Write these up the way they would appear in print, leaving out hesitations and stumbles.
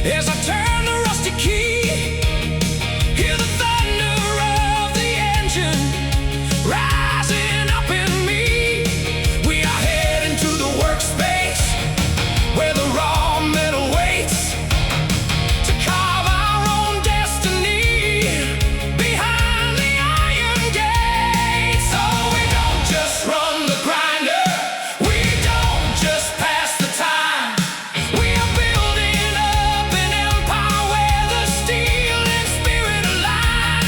As I turn the rusty key, hear the thunder of the engine rising up in me. We are heading to the workspace where the raw metal waits to carve our own destiny behind the iron gate. So we don't just run the grinder, we don't just pass the time. We are building up an empire where the steel and spirit align.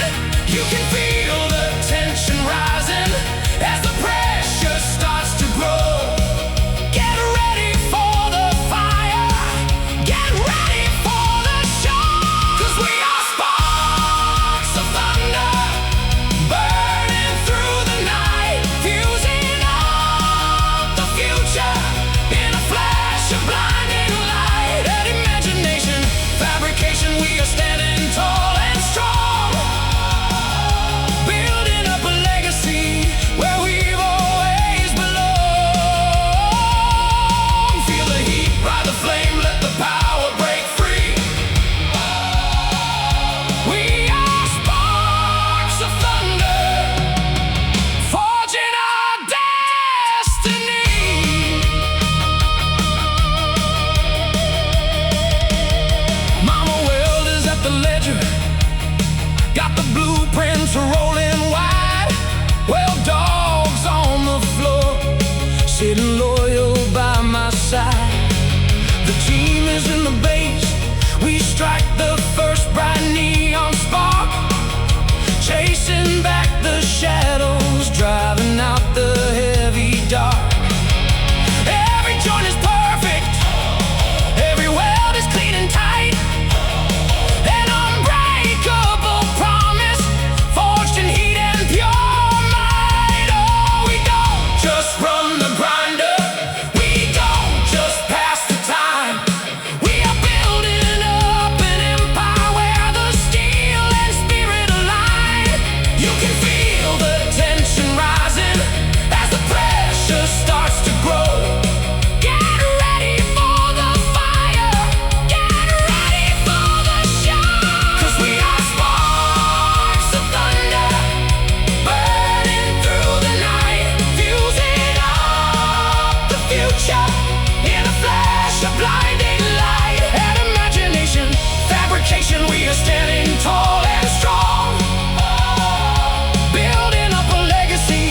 You can feel the tension rising as the pressure starts to grow. Get ready for the fire, get ready for the show. 'Cause we are sparks of thunder, burning through the night, fusing up the future in a flash of blinding light. At imagination, fabrication, we are standing tall and strong, building up a legacy where we've always belonged. Feel the heat, ride the flame, let the power break free. We are sparks of thunder, forging our destiny. Mama welders at the ledger, got the blueprints rolling wide. Well, dogs on the floor, sitting loyal by my side. The team is in the base, we strike the first bright neon spark, chasing back the shadows, driving out the heavy dark. Every joint is perfect, every weld is clean and tight. An unbreakable promise, forged in heat and pure might. Oh, we don't just run the grinder, we don't just pass the time. We are building up an empire where the steel and spirit align. You can feel the tension rising as the pressure starts to grow. Get ready for the fire, get ready for the show. 'Cause we are sparks of thunder, burning through the night, fusing up the future in a flash of blinding light. At imagination, fabrication, we are standing tall and strong, building up a legacy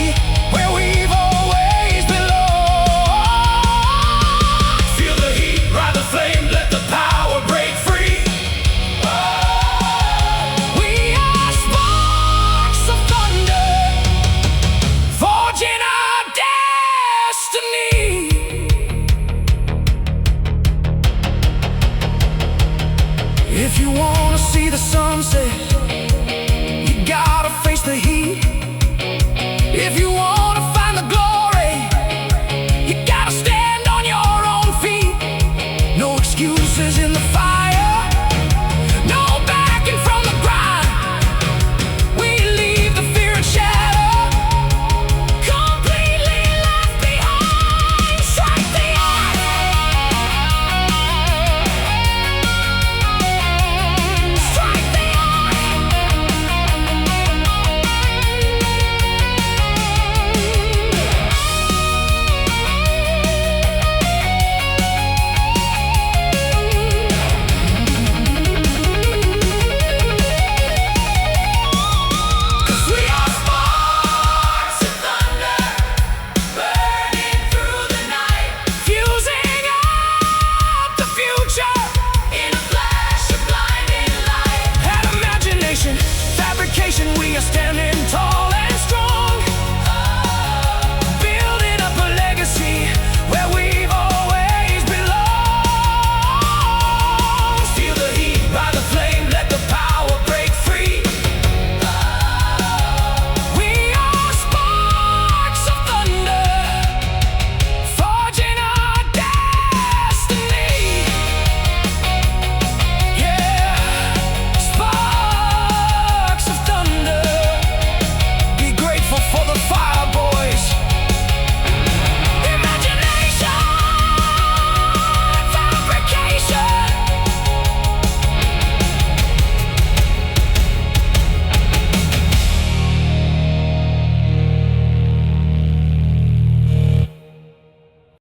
where we've always belonged. Feel the heat, ride the flame, let the power break free. We are sparks of thunder, forging our destiny. If you wanna see the sunset, you gotta face the heat. If you wanna find the glory, you gotta stand on your own feet. No excuses in the fight.